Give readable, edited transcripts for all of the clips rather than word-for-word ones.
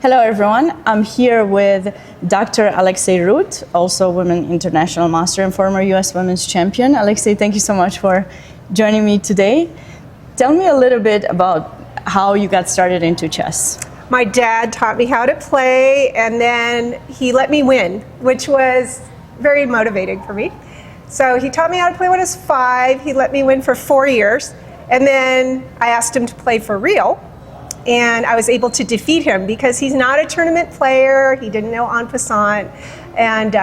Hello everyone, I'm here with Dr. Alexey Root, also Women International Master and former US Women's Champion. Alexey, thank you so much for joining me today. Tell me a little bit about how you got started into chess. My dad taught me how to play, and then he let me win, which was very motivating for me. So he taught me how to play when I was 5. He let me win for 4 years, and then I asked him to play for real. And I was able to defeat him because he's not a tournament player. He didn't know en passant. And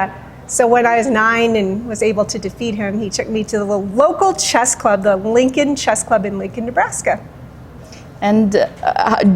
so when I was 9 and was able to defeat him, he took me to the local chess club, the Lincoln Chess Club in Lincoln, Nebraska. And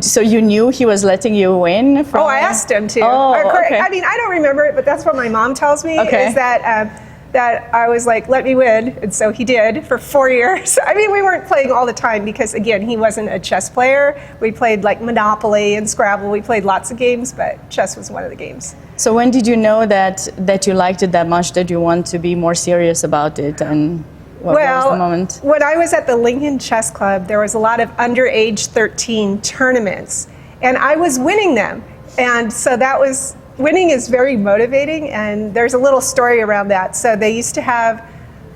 so you knew he was letting you win? Oh, I asked him to. Okay. I mean, I don't remember it, but that's what my mom tells me, okay. Is that I was like, let me win. And so he did for 4 years. I mean, we weren't playing all the time because, again, he wasn't a chess player. We played like Monopoly and Scrabble. We played lots of games, but chess was one of the games. So when did you know that you liked it that much, that you want to be more serious about it? And what was the moment? When I was at the Lincoln Chess Club, there was a lot of underage 13 tournaments, and I was winning them. And so winning is very motivating, and there's a little story around that. So they used to have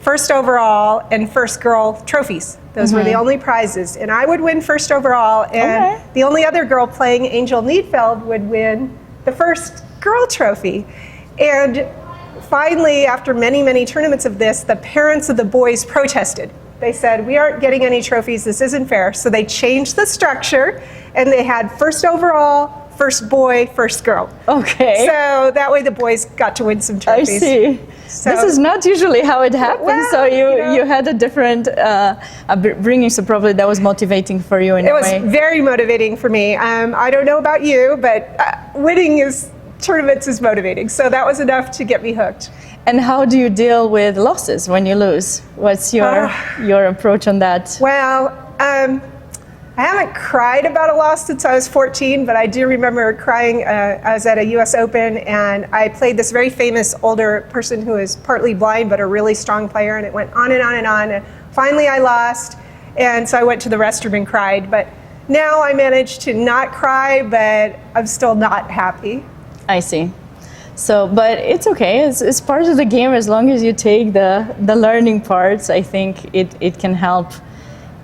first overall and first girl trophies. Those were the only prizes. And I would win first overall, and the only other girl playing, Angel Needfeld, would win the first girl trophy. And finally, after many, many tournaments of this, the parents of the boys protested. They said, we aren't getting any trophies, this isn't fair. So they changed the structure, and they had first overall, first boy, first girl. Okay. So that way the boys got to win some trophies. I see. So, this is not usually how it happens. Well, so you had a different upbringing, so probably that was motivating for you in a way. It was very motivating for me. I don't know about you, but winning tournaments is motivating. So that was enough to get me hooked. And how do you deal with losses when you lose? What's your approach on that? Well, I haven't cried about a loss since I was 14, but I do remember crying. I was at a US Open, and I played this very famous older person who is partly blind but a really strong player, and it went on and on and on. And finally I lost, and so I went to the restroom and cried. But now I managed to not cry, but I'm still not happy. I see. So, but it's okay. It's part of the game. As long as you take the learning parts, I think it can help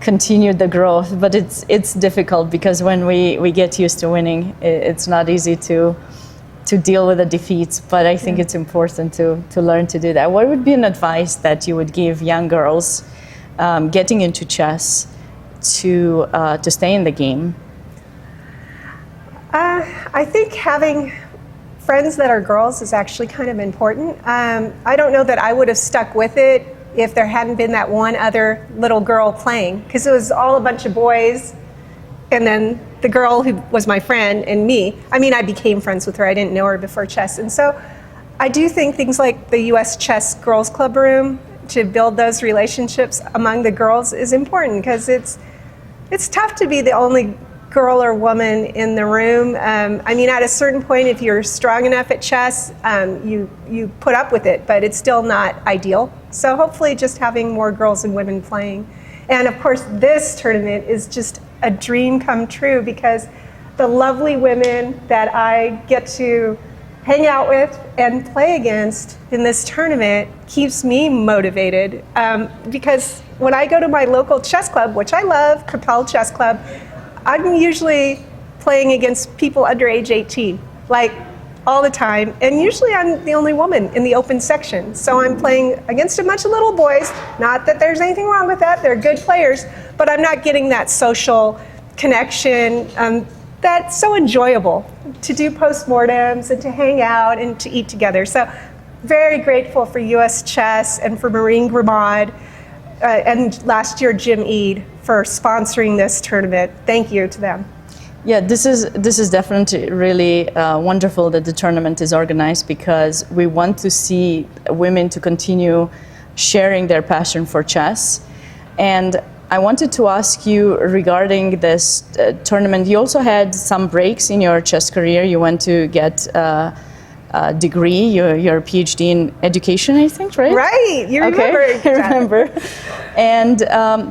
continue the growth. But it's difficult because when we get used to winning, it's not easy to deal with the defeats. But I think it's important to learn to do that. What would be an advice that you would give young girls getting into chess to stay in the game? I think having friends that are girls is actually kind of important. I don't know that I would have stuck with it if there hadn't been that one other little girl playing, because it was all a bunch of boys, and then the girl who was my friend and me. I mean, I became friends with her. I didn't know her before chess. And so I do think things like the US Chess Girls Club Room, to build those relationships among the girls, is important, because it's tough to be the only girl or woman in the room. I mean, at a certain point, if you're strong enough at chess, you put up with it, but it's still not ideal. So hopefully just having more girls and women playing. And of course, this tournament is just a dream come true, because the lovely women that I get to hang out with and play against in this tournament keeps me motivated. Because when I go to my local chess club, which I love, Capel Chess Club, I'm usually playing against people under age 18, like all the time. And usually I'm the only woman in the open section. So I'm playing against a bunch of little boys. Not that there's anything wrong with that, they're good players, but I'm not getting that social connection that's so enjoyable, to do postmortems and to hang out and to eat together. So very grateful for US Chess and for Maureen Grimaud, and last year Jim Eade, for sponsoring this tournament. Thank you to them. Yeah, this is definitely really wonderful that the tournament is organized, because we want to see women to continue sharing their passion for chess. And I wanted to ask you regarding this tournament. You also had some breaks in your chess career. You went to get degree, your Ph.D. in education, I think, right? Right, you remember. Okay, I remember. And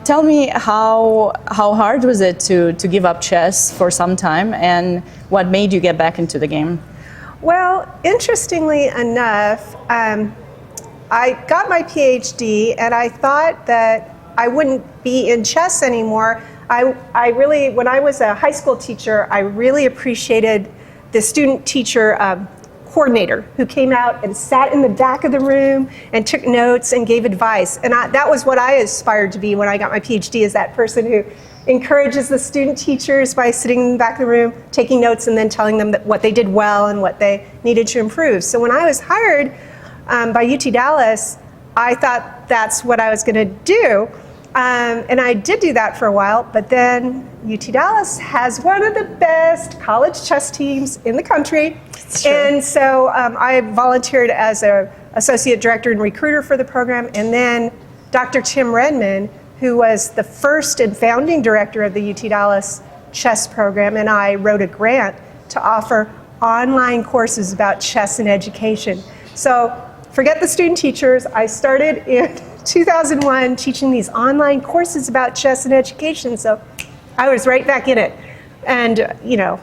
tell me how hard was it to give up chess for some time, and what made you get back into the game? Well, interestingly enough, I got my PhD and I thought that I wouldn't be in chess anymore. I really, when I was a high school teacher, I really appreciated the student teacher coordinator who came out and sat in the back of the room and took notes and gave advice. And that was what I aspired to be when I got my PhD, is that person who encourages the student teachers by sitting in the back of the room, taking notes, and then telling them that what they did well and what they needed to improve. So when I was hired by UT Dallas, I thought that's what I was going to do. And I did do that for a while, but then UT Dallas has one of the best college chess teams in the country. And so I volunteered as an associate director and recruiter for the program. And then Dr. Tim Redman, who was the first and founding director of the UT Dallas chess program, and I wrote a grant to offer online courses about chess and education. So forget the student teachers. I started in 2001 teaching these online courses about chess and education. So I was right back in it. And, you know,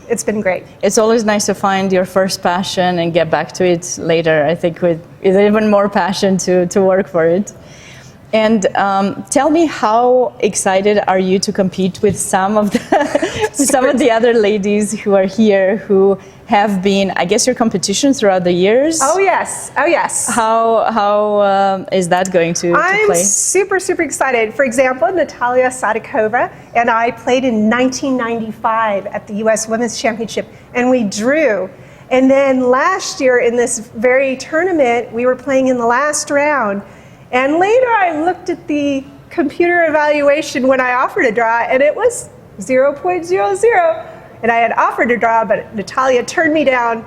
it's been great. It's always nice to find your first passion and get back to it later, I think, with even more passion to work for it. And tell me, how excited are you to compete with some of the other ladies who are here, who have been, I guess, your competition throughout the years? Oh yes, oh yes. How is that going to play? I'm super, super excited. For example, Natalia Sadikova and I played in 1995 at the U.S. Women's Championship, and we drew. And then last year in this very tournament, we were playing in the last round. And later I looked at the computer evaluation when I offered a draw, and it was 0.00. And I had offered a draw, but Natalia turned me down,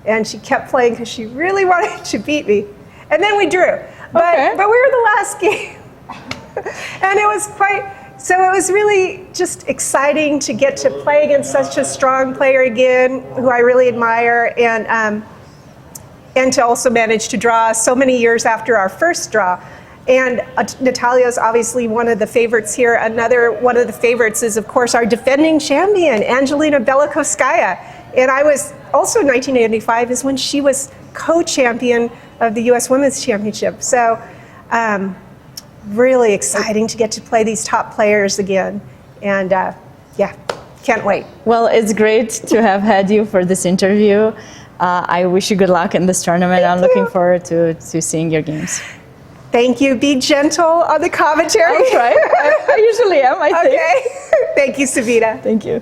and she kept playing because she really wanted to beat me. And then we drew. But we were the last game. And it was so it was really just exciting to get to play against such a strong player again, who I really admire, and to also manage to draw so many years after our first draw. And Natalia is obviously one of the favorites here. Another one of the favorites is, of course, our defending champion, Angelina Belikovskaya. And I was also, 1985 is when she was co-champion of the U.S. Women's Championship. So really exciting to get to play these top players again. And yeah, can't wait. Well, it's great to have had you for this interview. I wish you good luck in this tournament. I'm looking forward to seeing your games. Thank you. Be gentle on the commentary. I'll try. I usually am, I think. Okay. Thank you, Sabina. Thank you.